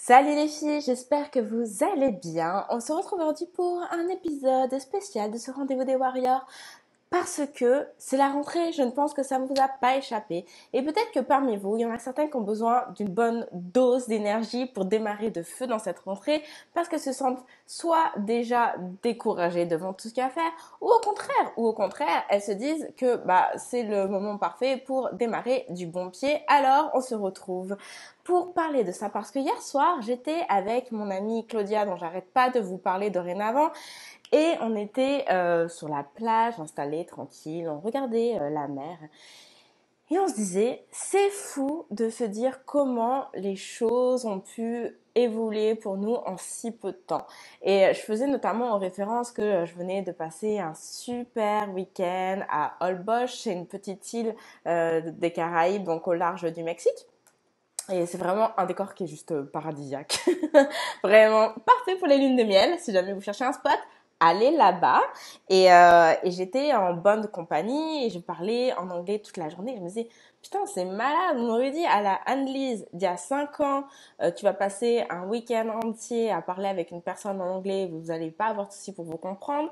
Salut les filles, j'espère que vous allez bien. On se retrouve aujourd'hui pour un épisode spécial de ce rendez-vous des Warriors parce que c'est la rentrée, je ne pense que ça ne vous a pas échappé. Et peut-être que parmi vous, il y en a certains qui ont besoin d'une bonne dose d'énergie pour démarrer de feu dans cette rentrée parce qu'elles se sentent soit déjà découragées devant tout ce qu'il y a à faire ou au contraire, elles se disent que c'est le moment parfait pour démarrer du bon pied. Alors, on se retrouve pour parler de ça parce que hier soir, j'étais avec mon amie Claudia dont j'arrête pas de vous parler dorénavant. Et on était sur la plage, installés, tranquilles, on regardait la mer. Et on se disait, c'est fou de se dire comment les choses ont pu évoluer pour nous en si peu de temps. Et je faisais notamment en référence que je venais de passer un super week-end à Holbox, c'est une petite île des Caraïbes, donc au large du Mexique. Et c'est vraiment un décor qui est juste paradisiaque. Vraiment parfait pour les lunes de miel. Si jamais vous cherchez un spot, allez là-bas. Et j'étais en bonne compagnie et je parlais en anglais toute la journée. Je me disais, putain, c'est malade. On m'aurait dit à la Anne-Lise d'il y a 5 ans, tu vas passer un week-end entier à parler avec une personne en anglais, vous n'allez pas avoir de soucis pour vous comprendre.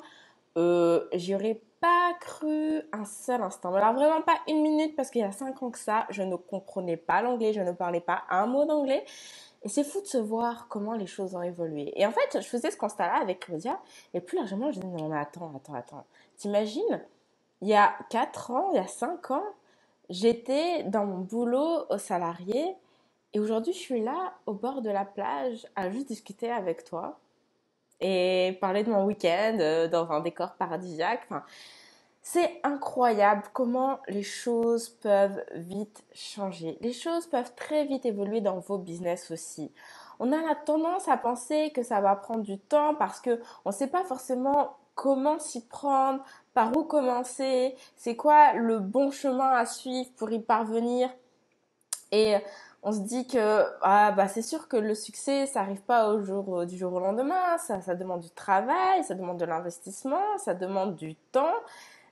J'y aurais pas cru un seul instant. Alors vraiment pas une minute parce qu'il y a 5 ans que ça, je ne comprenais pas l'anglais, je ne parlais pas un mot d'anglais. Et c'est fou de se voir comment les choses ont évolué. Et en fait, je faisais ce constat-là avec Claudia. Et plus largement, je disais, non mais attends. T'imagines, il y a 4 ans, il y a 5 ans, j'étais dans mon boulot au salarié. Et aujourd'hui, je suis là, au bord de la plage, à juste discuter avec toi et parler de mon week-end dans un décor paradisiaque. Enfin, c'est incroyable comment les choses peuvent vite changer. Les choses peuvent très vite évoluer dans vos business aussi. On a la tendance à penser que ça va prendre du temps parce que on ne sait pas forcément comment s'y prendre, par où commencer, c'est quoi le bon chemin à suivre pour y parvenir. Et on se dit que c'est sûr que le succès, ça arrive pas du jour au lendemain. Ça demande du travail, ça demande de l'investissement, ça demande du temps.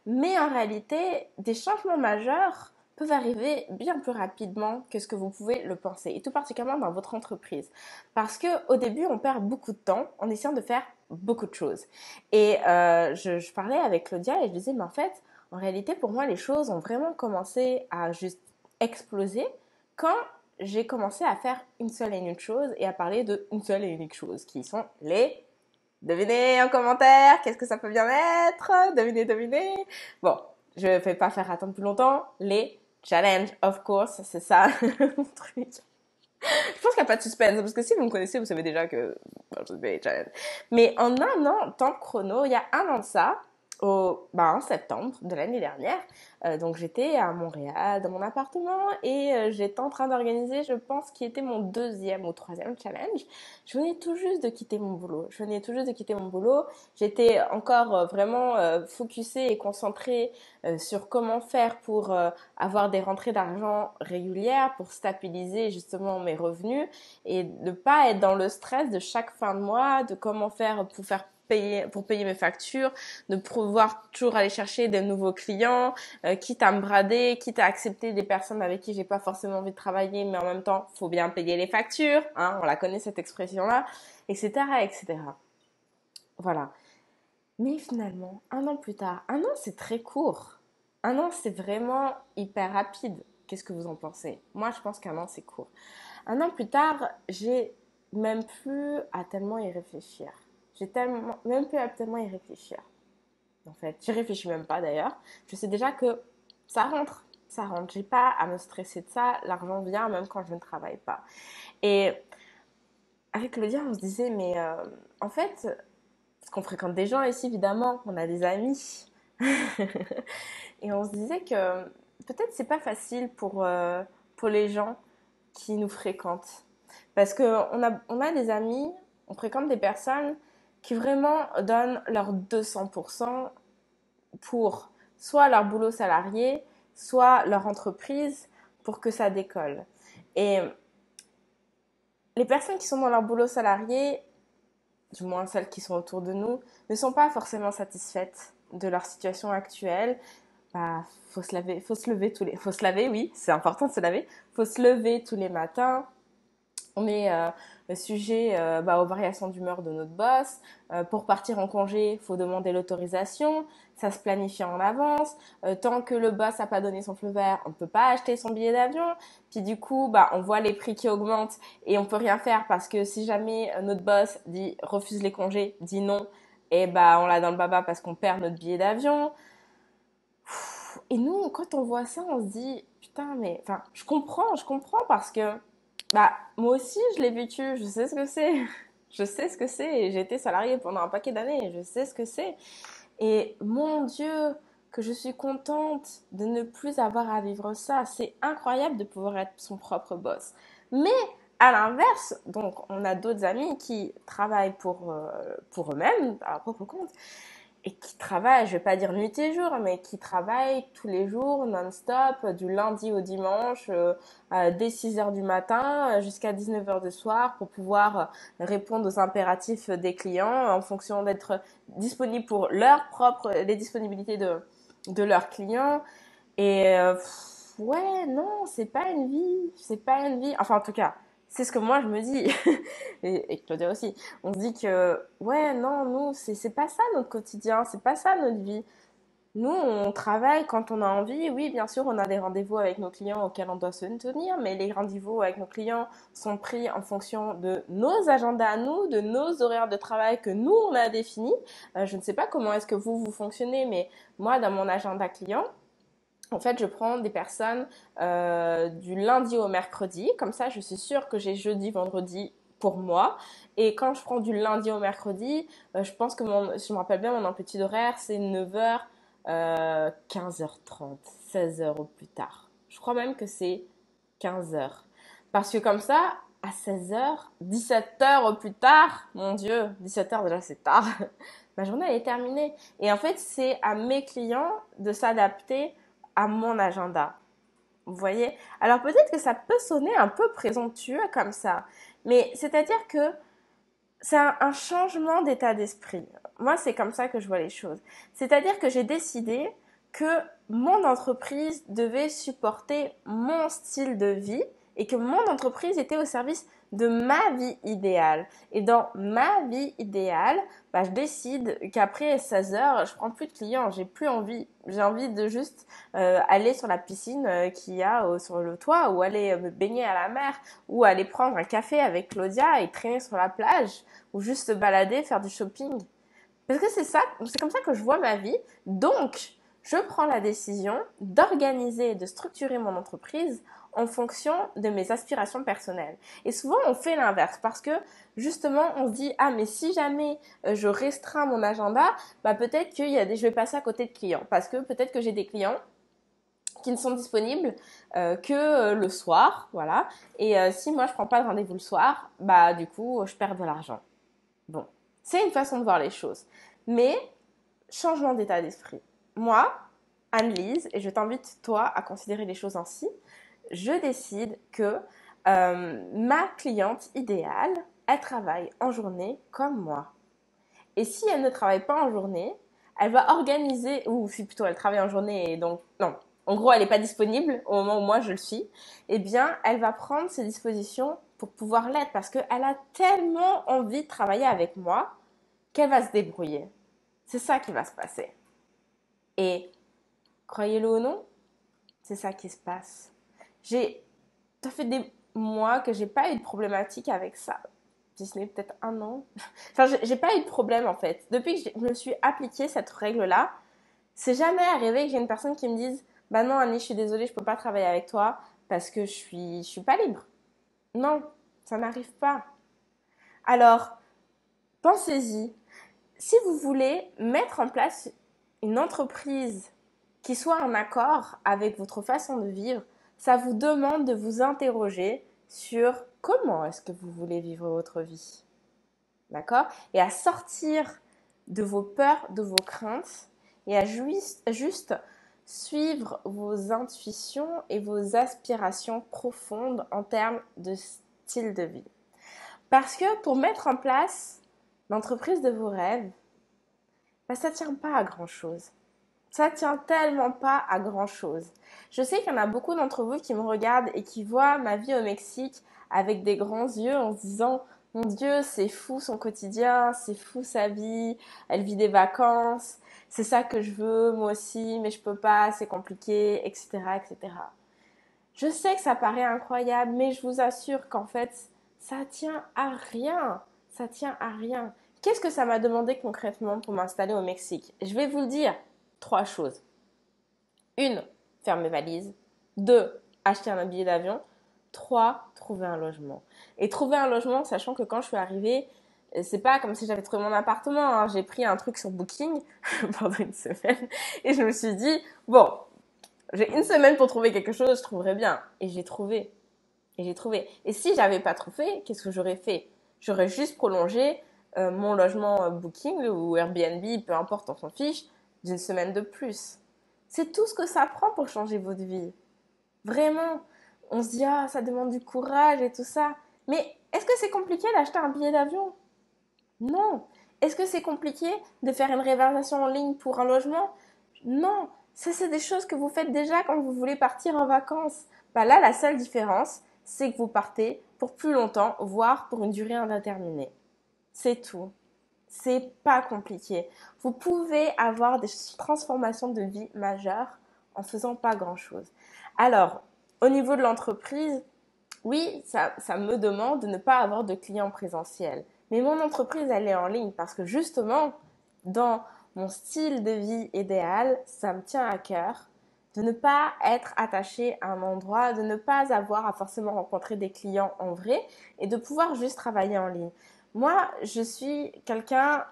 Mais en réalité, des changements majeurs peuvent arriver bien plus rapidement que ce que vous pouvez le penser, et tout particulièrement dans votre entreprise. Parce que au début, on perd beaucoup de temps en essayant de faire beaucoup de choses. Et je parlais avec Claudia et je disais, mais en fait, en réalité, pour moi, les choses ont vraiment commencé à juste exploser quand j'ai commencé à faire une seule et unique chose et à parler de une seule et unique chose, qui sont les... Devinez en commentaire, qu'est-ce que ça peut bien être? Devinez. Bon, je ne vais pas faire attendre plus longtemps. Les challenges, of course, c'est ça mon truc. Je pense qu'il n'y a pas de suspense, parce que si vous me connaissez, vous savez déjà que je fais les challenges. Mais en un an, temps chrono, il y a un an de ça, en septembre de l'année dernière, donc j'étais à Montréal dans mon appartement et j'étais en train d'organiser, je pense, qui était mon deuxième ou troisième challenge. Je venais tout juste de quitter mon boulot. J'étais encore vraiment focusée et concentrée sur comment faire pour avoir des rentrées d'argent régulières, pour stabiliser justement mes revenus et ne pas être dans le stress de chaque fin de mois, de comment faire pour payer mes factures, de pouvoir toujours aller chercher des nouveaux clients, quitte à me brader, quitte à accepter des personnes avec qui j'ai pas forcément envie de travailler, mais en même temps, faut bien payer les factures, hein, on la connaît cette expression-là, etc. Voilà. Mais finalement, un an plus tard, un an c'est très court. Un an c'est vraiment hyper rapide. Qu'est-ce que vous en pensez? Moi, je pense qu'un an c'est court. Un an plus tard, j'ai même plus à tellement y réfléchir. Même plus à tellement y réfléchir. En fait, j'y réfléchis même pas d'ailleurs. Je sais déjà que ça rentre. Ça rentre. J'ai pas à me stresser de ça. L'argent vient même quand je ne travaille pas. Et avec Claudia, on se disait, mais en fait, parce qu'on fréquente des gens ici, évidemment, on a des amis. Et on se disait que peut-être c'est pas facile pour les gens qui nous fréquentent. Parce on a des amis, on fréquente des personnes qui vraiment donnent leur 200% pour soit leur boulot salarié, soit leur entreprise pour que ça décolle. Et les personnes qui sont dans leur boulot salarié, du moins celles qui sont autour de nous, ne sont pas forcément satisfaites de leur situation actuelle. Faut se laver, oui, c'est important de se laver. Faut se lever tous les matins, On est sujet aux variations d'humeur de notre boss. Pour partir en congé, il faut demander l'autorisation. Ça se planifie en avance. Tant que le boss n'a pas donné son feu vert, on ne peut pas acheter son billet d'avion. Puis du coup, on voit les prix qui augmentent et on peut rien faire parce que si jamais notre boss dit refuse les congés, dit non, et on l'a dans le baba parce qu'on perd notre billet d'avion. Et nous, quand on voit ça, on se dit putain, mais enfin, je comprends parce que moi aussi, je l'ai vécu, je sais ce que c'est. Je sais ce que c'est. Et j'ai été salariée pendant un paquet d'années, je sais ce que c'est. Et mon Dieu, que je suis contente de ne plus avoir à vivre ça. C'est incroyable de pouvoir être son propre boss. Mais à l'inverse, donc on a d'autres amis qui travaillent pour eux-mêmes, à leur propre compte, et qui travaillent, je vais pas dire nuit et jour, mais qui travaillent tous les jours, non-stop, du lundi au dimanche, dès 6 heures du matin jusqu'à 19 heures du soir pour pouvoir répondre aux impératifs des clients en fonction d'être disponible pour les disponibilités de leurs clients. Et ouais, non, c'est pas une vie. Enfin, en tout cas, c'est ce que moi je me dis, et Claudia aussi. On se dit que, ouais, non, nous, c'est pas ça notre quotidien, c'est pas ça notre vie. Nous, on travaille quand on a envie. Oui, bien sûr, on a des rendez-vous avec nos clients auxquels on doit se tenir, mais les rendez-vous avec nos clients sont pris en fonction de nos agendas à nous, de nos horaires de travail que nous, on a définis. Je ne sais pas comment est-ce que vous fonctionnez, mais moi, dans mon agenda client, en fait, je prends des personnes du lundi au mercredi. Comme ça, je suis sûre que j'ai jeudi, vendredi pour moi. Et quand je prends du lundi au mercredi, je pense que si je me rappelle bien, mon amplitude horaire, c'est 9h, 15h30, 16h au plus tard. Je crois même que c'est 15h. Parce que comme ça, à 16h, 17h au plus tard, mon Dieu, 17h déjà c'est tard, ma journée elle est terminée. Et en fait, c'est à mes clients de s'adapter à mon agenda. Vous voyez? Alors peut-être que ça peut sonner un peu présomptueux comme ça, mais c'est-à-dire que c'est un changement d'état d'esprit. Moi, c'est comme ça que je vois les choses. C'est-à-dire que j'ai décidé que mon entreprise devait supporter mon style de vie et que mon entreprise était au service de ma vie idéale. Et dans ma vie idéale, je décide qu'après 16 heures, je prends plus de clients, j'ai plus envie. J'ai envie de juste aller sur la piscine qu'il y a sur le toit ou aller me baigner à la mer ou aller prendre un café avec Claudia et traîner sur la plage ou juste se balader, faire du shopping. Parce que c'est comme ça que je vois ma vie. Donc, je prends la décision d'organiser et de structurer mon entreprise en fonction de mes aspirations personnelles. Et souvent, on fait l'inverse parce que justement, on se dit ah mais si jamais je restreins mon agenda, peut-être je vais passer à côté de clients parce que peut-être que j'ai des clients qui ne sont disponibles que le soir, voilà. Et si moi je prends pas de rendez-vous le soir, du coup je perds de l'argent. Bon, c'est une façon de voir les choses. Mais, changement d'état d'esprit. Moi, Anne-Lise, et je t'invite toi à considérer les choses ainsi, je décide que ma cliente idéale, elle travaille en journée comme moi. Et si elle ne travaille pas en journée, elle va organiser, ou si plutôt elle travaille en journée et donc, non, en gros elle n'est pas disponible au moment où moi je le suis, eh bien elle va prendre ses dispositions pour pouvoir l'être parce qu'elle a tellement envie de travailler avec moi qu'elle va se débrouiller. C'est ça qui va se passer. Et croyez-le ou non, c'est ça qui se passe. Ça fait des mois que j'ai pas eu de problématique avec ça. Si ce n'est peut-être un an. Enfin, j'ai pas eu de problème en fait. Depuis que je me suis appliquée cette règle-là, c'est jamais arrivé que j'ai une personne qui me dise bah non Annie, je suis désolée, je peux pas travailler avec toi parce que je suis pas libre. Non, ça n'arrive pas. Alors, pensez-y. Si vous voulez mettre en place une entreprise qui soit en accord avec votre façon de vivre, ça vous demande de vous interroger sur comment est-ce que vous voulez vivre votre vie. D'accord? Et à sortir de vos peurs, de vos craintes et à juste suivre vos intuitions et vos aspirations profondes en termes de style de vie. Parce que pour mettre en place l'entreprise de vos rêves, ça ne tient pas à grand-chose. Ça tient tellement pas à grand-chose. Je sais qu'il y en a beaucoup d'entre vous qui me regardent et qui voient ma vie au Mexique avec des grands yeux en se disant mon Dieu, c'est fou son quotidien, c'est fou sa vie, elle vit des vacances, c'est ça que je veux, moi aussi, mais je peux pas, c'est compliqué, etc., etc. Je sais que ça paraît incroyable, mais je vous assure qu'en fait, ça tient à rien. Ça tient à rien. Qu'est-ce que ça m'a demandé concrètement pour m'installer au Mexique? Je vais vous le dire. 3 choses. Une, faire mes valises. 2, acheter un billet d'avion. 3, trouver un logement. Et trouver un logement, sachant que quand je suis arrivée, c'est pas comme si j'avais trouvé mon appartement, hein. J'ai pris un truc sur Booking pendant une semaine et je me suis dit, bon, j'ai une semaine pour trouver quelque chose, je trouverai bien. Et j'ai trouvé. Et j'ai trouvé. Et si j'avais pas trouvé, qu'est-ce que j'aurais fait? J'aurais juste prolongé mon logement Booking ou Airbnb, peu importe, on s'en fiche, d'une semaine de plus. C'est tout ce que ça prend pour changer votre vie. Vraiment. On se dit, ah, ça demande du courage et tout ça. Mais est-ce que c'est compliqué d'acheter un billet d'avion? Non. Est-ce que c'est compliqué de faire une réservation en ligne pour un logement? Non. Ça, c'est des choses que vous faites déjà quand vous voulez partir en vacances. Bah là, la seule différence, c'est que vous partez pour plus longtemps, voire pour une durée indéterminée. C'est tout. C'est pas compliqué. Vous pouvez avoir des transformations de vie majeures en faisant pas grand-chose. Alors, au niveau de l'entreprise, oui, ça me demande de ne pas avoir de clients présentiels. Mais mon entreprise, elle est en ligne parce que justement, dans mon style de vie idéal, ça me tient à cœur de ne pas être attaché à un endroit, de ne pas avoir à forcément rencontrer des clients en vrai et de pouvoir juste travailler en ligne. Moi, je suis quelqu'un,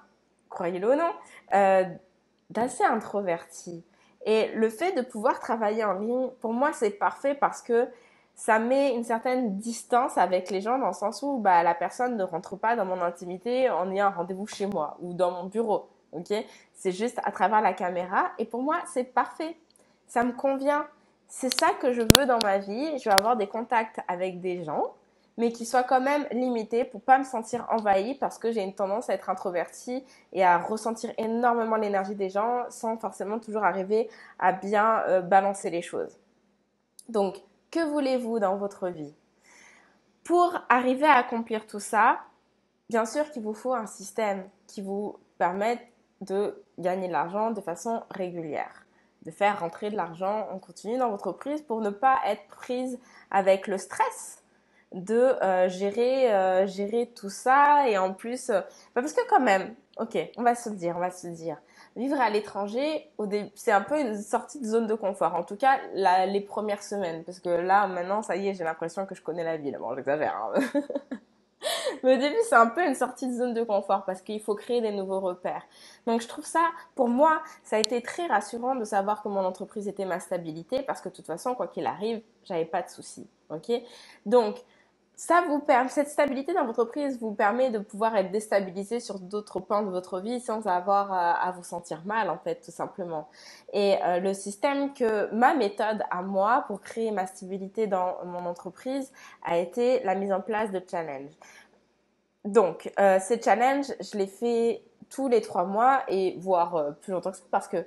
croyez-le ou non, euh, d'assez introverti. Et le fait de pouvoir travailler en ligne, pour moi, c'est parfait parce que ça met une certaine distance avec les gens dans le sens où bah, la personne ne rentre pas dans mon intimité en ayant un rendez-vous chez moi ou dans mon bureau. Ok, c'est juste à travers la caméra et pour moi, c'est parfait. Ça me convient. C'est ça que je veux dans ma vie. Je veux avoir des contacts avec des gens, mais qui soient quand même limités pour pas me sentir envahie parce que j'ai une tendance à être introvertie et à ressentir énormément l'énergie des gens sans forcément toujours arriver à bien balancer les choses. Donc, que voulez-vous dans votre vie? Pour arriver à accomplir tout ça, bien sûr qu'il vous faut un système qui vous permette de gagner de l'argent de façon régulière, de faire rentrer de l'argent en continu dans votre entreprise pour ne pas être prise avec le stress de gérer tout ça et en plus parce que quand même, ok, on va se le dire, vivre à l'étranger c'est un peu une sortie de zone de confort, en tout cas les premières semaines, parce que là maintenant ça y est, j'ai l'impression que je connais la ville. Bon, j'exagère, hein. Mais au début, c'est un peu une sortie de zone de confort parce qu'il faut créer des nouveaux repères. Donc, je trouve ça, pour moi, ça a été très rassurant de savoir que mon entreprise était ma stabilité parce que de toute façon, quoi qu'il arrive, j'avais pas de soucis. Ok? Donc, cette stabilité dans votre entreprise vous permet de pouvoir être déstabilisé sur d'autres pans de votre vie sans avoir à vous sentir mal, en fait, tout simplement. Et ma méthode à moi pour créer ma stabilité dans mon entreprise a été la mise en place de challenges. Donc, ces challenges, je les fais tous les 3 mois et voire plus longtemps que ça parce que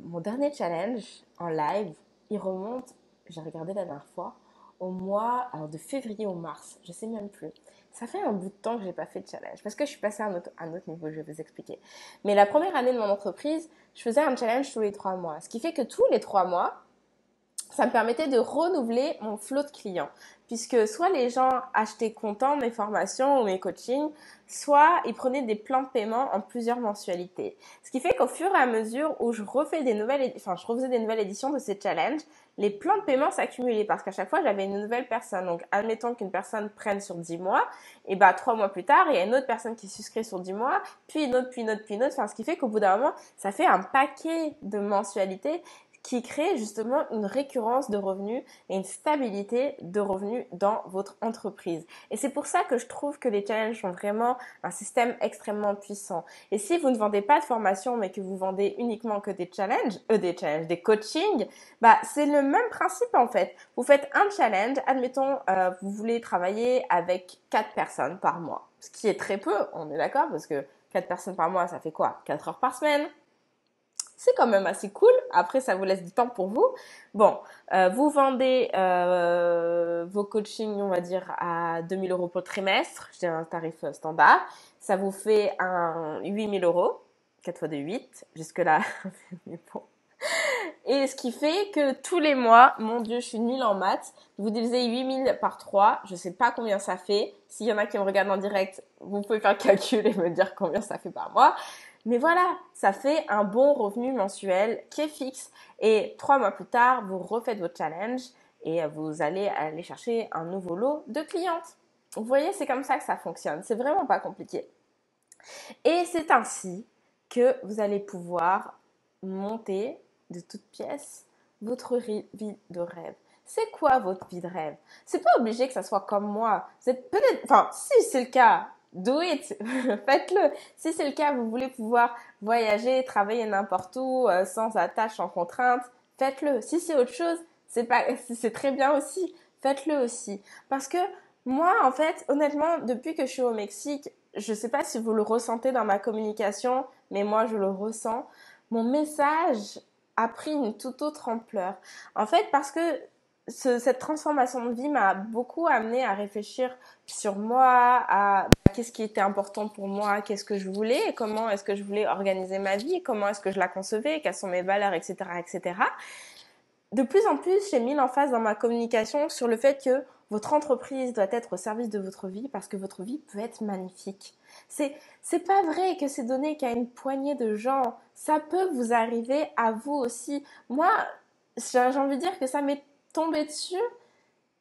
mon dernier challenge en live, il remonte, j'ai regardé la dernière fois, au mois alors de février au mars, je sais même plus. Ça fait un bout de temps que j'ai pas fait de challenge parce que je suis passée à un autre niveau, je vais vous expliquer. Mais la première année de mon entreprise, je faisais un challenge tous les 3 mois, ce qui fait que tous les 3 mois, ça me permettait de renouveler mon flot de clients. Puisque soit les gens achetaient contents mes formations ou mes coachings, soit ils prenaient des plans de paiement en plusieurs mensualités. Ce qui fait qu'au fur et à mesure où je refaisais des nouvelles éditions de ces challenges, les plans de paiement s'accumulaient parce qu'à chaque fois, j'avais une nouvelle personne. Donc, admettons qu'une personne prenne sur 10 mois, et bah, 3 mois plus tard, il y a une autre personne qui souscrit sur 10 mois, puis une autre, puis une autre, puis une autre. Enfin, ce qui fait qu'au bout d'un moment, ça fait un paquet de mensualités qui crée justement une récurrence de revenus et une stabilité de revenus dans votre entreprise. Et c'est pour ça que je trouve que les challenges sont vraiment un système extrêmement puissant. Et si vous ne vendez pas de formation, mais que vous vendez uniquement que des coachings, bah, c'est le même principe en fait. Vous faites un challenge, admettons, vous voulez travailler avec 4 personnes par mois. Ce qui est très peu, on est d'accord, parce que 4 personnes par mois, ça fait quoi? 4 heures par semaine? c'est quand même assez cool. Après, ça vous laisse du temps pour vous. Bon, vous vendez vos coachings, on va dire, à 2000 euros pour le trimestre. Je dis un tarif standard. Ça vous fait 8000 euros. 4 fois de 8. Jusque-là, mais bon. Et ce qui fait que tous les mois, mon Dieu, je suis nulle en maths, vous divisez 8000 par 3, je sais pas combien ça fait. S'il y en a qui me regardent en direct, vous pouvez faire le calcul et me dire combien ça fait par mois. Mais voilà, ça fait un bon revenu mensuel qui est fixe. Et 3 mois plus tard, vous refaites votre challenge et vous allez aller chercher un nouveau lot de clientes. Vous voyez, c'est comme ça que ça fonctionne. C'est vraiment pas compliqué. Et c'est ainsi que vous allez pouvoir monter de toutes pièces votre vie de rêve. C'est quoi votre vie de rêve? C'est pas obligé que ça soit comme moi. Vous êtes peut-être, enfin, si c'est le cas, do it, faites-le. Si c'est le cas, vous voulez pouvoir voyager, travailler n'importe où, sans attache, sans contrainte, faites-le. Si c'est autre chose, c'est très bien aussi. Faites-le aussi. Parce que moi, en fait, honnêtement, depuis que je suis au Mexique, je sais pas si vous le ressentez dans ma communication, mais moi, je le ressens. Mon message a pris une toute autre ampleur. En fait, parce que cette transformation de vie m'a beaucoup amené à réfléchir sur moi, à qu'est-ce qui était important pour moi, qu'est-ce que je voulais, comment est-ce que je voulais organiser ma vie, comment est-ce que je la concevais, quelles sont mes valeurs, etc., etc. De plus en plus, j'ai mis l'emphase dans ma communication sur le fait que votre entreprise doit être au service de votre vie parce que votre vie peut être magnifique. C'est pas vrai que c'est donné qu'à une poignée de gens. Ça peut vous arriver à vous aussi. Moi, j'ai envie de dire que ça m'est tombé dessus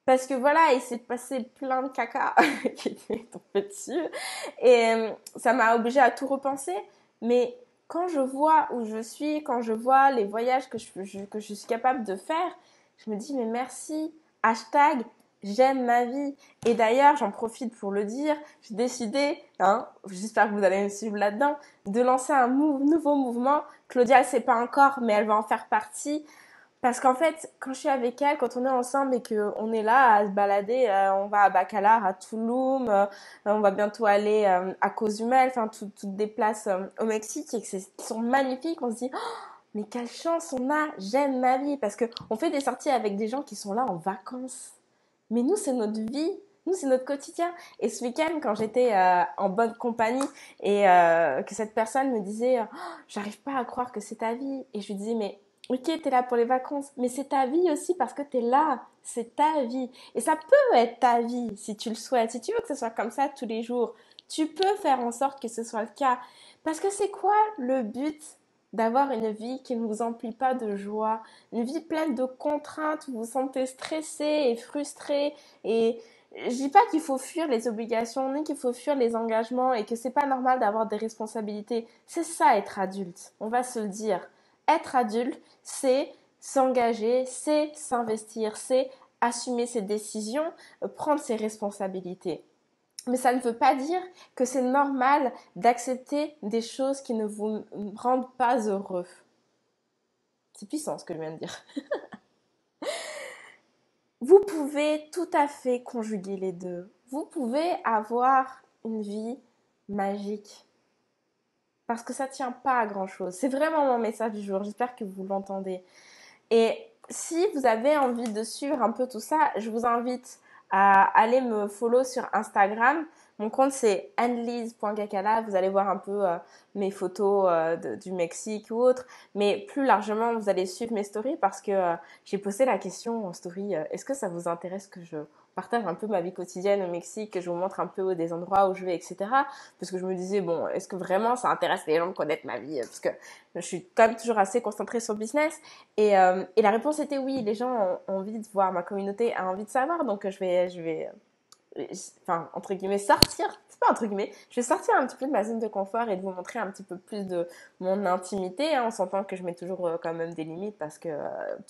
parce que voilà, il s'est passé plein de caca qui m'est tombé dessus et ça m'a obligée à tout repenser. Mais quand je vois où je suis, quand je vois les voyages que je suis capable de faire, je me dis mais merci, hashtag j'aime ma vie. Et d'ailleurs, j'en profite pour le dire, j'ai décidé, j'espère que vous allez me suivre là-dedans, de lancer un nouveau mouvement. Claudia, elle sait pas encore, mais elle va en faire partie. Parce qu'en fait, quand je suis avec elle, quand on est ensemble et qu'on est là à se balader, on va à Bacalar, à Tulum, on va bientôt aller à Cozumel, enfin toutes des places au Mexique et qui sont magnifiques, on se dit oh, mais quelle chance on a, j'aime ma vie parce que on fait des sorties avec des gens qui sont là en vacances. Mais nous, c'est notre vie, nous, c'est notre quotidien. Et ce week-end, quand j'étais en bonne compagnie et que cette personne me disait oh, j'arrive pas à croire que c'est ta vie, et je lui disais mais ok, t'es là pour les vacances, mais c'est ta vie aussi parce que t'es là. C'est ta vie. Et ça peut être ta vie si tu le souhaites. Si tu veux que ce soit comme ça tous les jours, tu peux faire en sorte que ce soit le cas. Parce que c'est quoi le but d'avoir une vie qui ne vous emplit pas de joie? Une vie pleine de contraintes où vous vous sentez stressé et frustré. Et je dis pas qu'il faut fuir les obligations, ni qu'il faut fuir les engagements et que c'est pas normal d'avoir des responsabilités. C'est ça être adulte. On va se le dire. Être adulte, c'est s'engager, c'est s'investir, c'est assumer ses décisions, prendre ses responsabilités. Mais ça ne veut pas dire que c'est normal d'accepter des choses qui ne vous rendent pas heureux. C'est puissant ce que je viens de dire. Vous pouvez tout à fait conjuguer les deux. Vous pouvez avoir une vie magique. Parce que ça ne tient pas à grand chose. C'est vraiment mon message du jour. J'espère que vous l'entendez. Et si vous avez envie de suivre un peu tout ça, je vous invite à aller me follow sur Instagram. Mon compte c'est annelise.gakala. Vous allez voir un peu mes photos du Mexique ou autre. Mais plus largement, vous allez suivre mes stories parce que j'ai posé la question en story. Est-ce que ça vous intéresse que je partage un peu ma vie quotidienne au Mexique, que je vous montre un peu des endroits où je vais, etc. Parce que je me disais, bon, est-ce que vraiment ça intéresse les gens de connaître ma vie? Parce que je suis quand même toujours assez concentrée sur le business. Et la réponse était oui, les gens ont envie de voir, ma communauté a envie de savoir, donc enfin, entre guillemets, sortir, c'est pas entre guillemets, je vais sortir un petit peu de ma zone de confort et de vous montrer un petit peu plus de mon intimité, hein, en sentant que je mets toujours quand même des limites parce que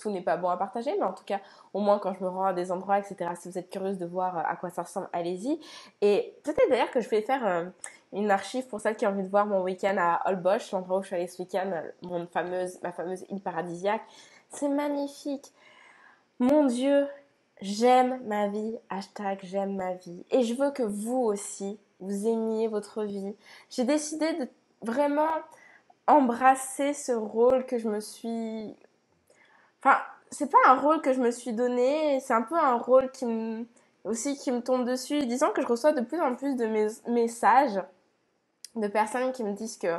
tout n'est pas bon à partager, mais en tout cas, au moins quand je me rends à des endroits, etc., si vous êtes curieuse de voir à quoi ça ressemble, allez-y. Et peut-être d'ailleurs que je vais faire une archive pour celles qui ont envie de voir mon week-end à Holbox, l'endroit où je suis allée ce week-end, ma fameuse île paradisiaque. C'est magnifique. Mon Dieu, j'aime ma vie, hashtag j'aime ma vie. Et je veux que vous aussi, vous aimiez votre vie. J'ai décidé de vraiment embrasser ce rôle que je me suis... Enfin, c'est pas un rôle que je me suis donné, c'est un peu un rôle aussi qui me tombe dessus. Disons que je reçois de plus en plus de messages de personnes qui me disent que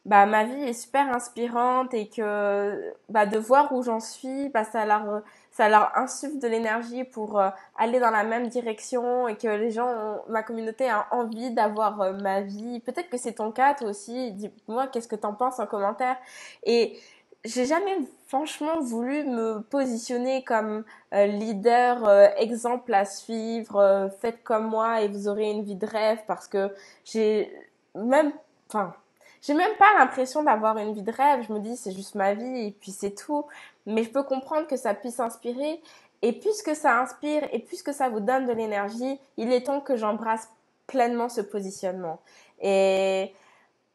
bah, ma vie est super inspirante et que bah, de voir où j'en suis, bah, ça leur insuffle de l'énergie pour aller dans la même direction et que ma communauté a envie d'avoir ma vie. Peut-être que c'est ton cas, toi aussi. Dis-moi, qu'est-ce que t'en penses en commentaire. Et j'ai jamais franchement voulu me positionner comme leader, exemple à suivre, faites comme moi et vous aurez une vie de rêve parce que j'ai même, enfin, j'ai même pas l'impression d'avoir une vie de rêve. Je me dis, c'est juste ma vie et puis c'est tout. Mais je peux comprendre que ça puisse inspirer. Et puisque ça inspire et puisque ça vous donne de l'énergie, il est temps que j'embrasse pleinement ce positionnement. Et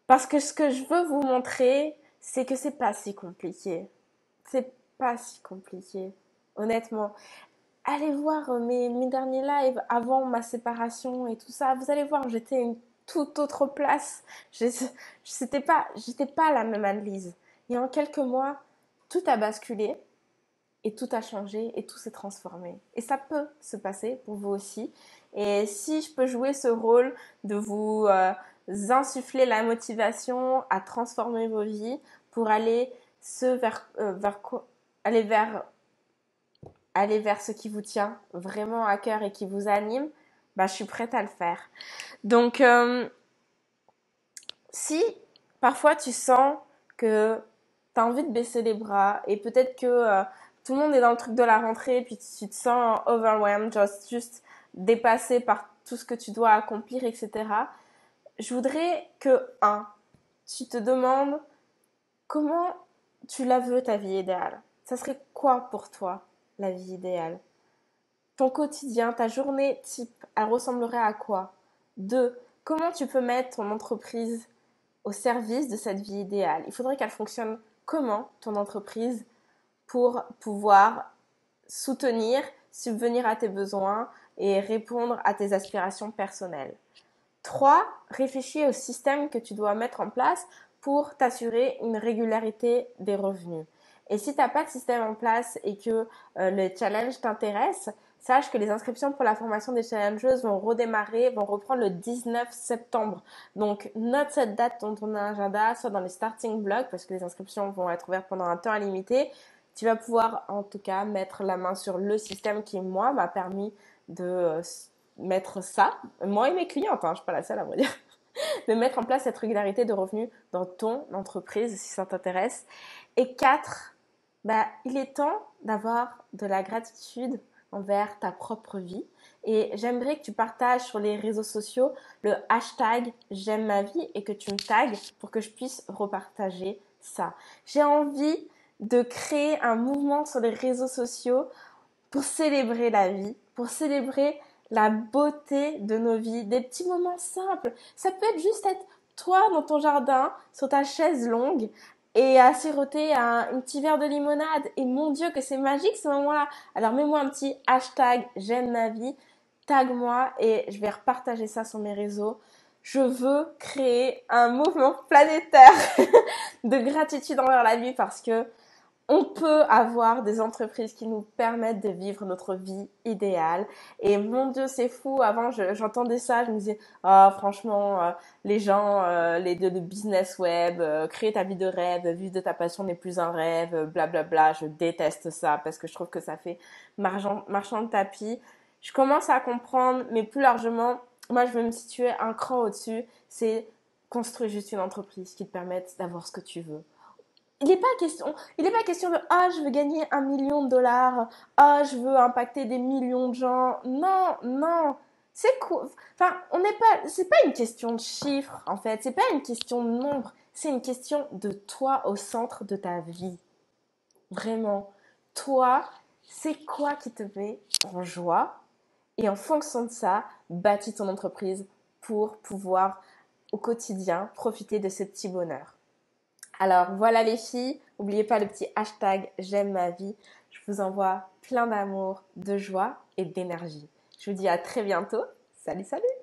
parce que ce que je veux vous montrer, c'est que c'est pas si compliqué. C'est pas si compliqué. Honnêtement. Allez voir mes derniers lives avant ma séparation et tout ça. Vous allez voir, j'étais une toute autre place. J'étais pas la même Anne-Lise. Et en quelques mois, tout a basculé et tout a changé et tout s'est transformé. Et ça peut se passer pour vous aussi. Et si je peux jouer ce rôle de vous insuffler la motivation à transformer vos vies pour aller aller vers ce qui vous tient vraiment à cœur et qui vous anime, bah, je suis prête à le faire. Donc, si parfois tu sens que tu as envie de baisser les bras et peut-être que tout le monde est dans le truc de la rentrée et puis tu te sens overwhelmed, juste dépassé par tout ce que tu dois accomplir, etc. Je voudrais que, tu te demandes comment tu la veux ta vie idéale. Ça serait quoi pour toi la vie idéale? Ton quotidien, ta journée type, elle ressemblerait à quoi? 2. Comment tu peux mettre ton entreprise au service de cette vie idéale? Il faudrait qu'elle fonctionne comment, ton entreprise, pour pouvoir soutenir, subvenir à tes besoins et répondre à tes aspirations personnelles. 3. Réfléchis au système que tu dois mettre en place pour t'assurer une régularité des revenus. Et si tu n'as pas de système en place et que le challenge t'intéresse, sache que les inscriptions pour la formation des challengeuses vont redémarrer, vont reprendre le 19 septembre. Donc, note cette date dans ton agenda, soit dans les starting blocks, parce que les inscriptions vont être ouvertes pendant un temps limité. Tu vas pouvoir, en tout cas, mettre la main sur le système qui, moi, m'a permis de mettre ça, moi et mes clientes, je ne suis pas la seule à vrai dire, de mettre en place cette régularité de revenus dans ton entreprise si ça t'intéresse. Et 4, il est temps d'avoir de la gratitude envers ta propre vie. Et j'aimerais que tu partages sur les réseaux sociaux le hashtag j'aime ma vie et que tu me tagues pour que je puisse repartager ça. J'ai envie de créer un mouvement sur les réseaux sociaux pour célébrer la vie, pour célébrer la beauté de nos vies, des petits moments simples. Ça peut être juste être toi dans ton jardin, sur ta chaise longue, et à siroter un petit verre de limonade. Et mon Dieu, que c'est magique ce moment-là. Alors mets-moi un petit hashtag j'aime ma vie, tag-moi et je vais repartager ça sur mes réseaux. Je veux créer un mouvement planétaire de gratitude envers la vie parce que on peut avoir des entreprises qui nous permettent de vivre notre vie idéale. Et mon Dieu, c'est fou. Avant, j'entendais ça, je me disais, franchement, les gens, le business web, créer ta vie de rêve, vivre de ta passion n'est plus un rêve, blablabla. Je déteste ça parce que je trouve que ça fait marchand de tapis. Je commence à comprendre, mais plus largement, moi, je veux me situer un cran au-dessus. C'est construire juste une entreprise qui te permette d'avoir ce que tu veux. Il n'est pas question de je veux gagner 1 million de dollars, je veux impacter des millions de gens. Non, non. C'est cool. Enfin, c'est pas une question de chiffres, en fait. C'est pas une question de nombre. C'est une question de toi au centre de ta vie. Vraiment. Toi, c'est quoi qui te met en joie? Et en fonction de ça, bâtis ton entreprise pour pouvoir, au quotidien, profiter de ce petit bonheur. Alors voilà les filles, n'oubliez pas le petit hashtag j'aime ma vie. Je vous envoie plein d'amour, de joie et d'énergie. Je vous dis à très bientôt. Salut, salut!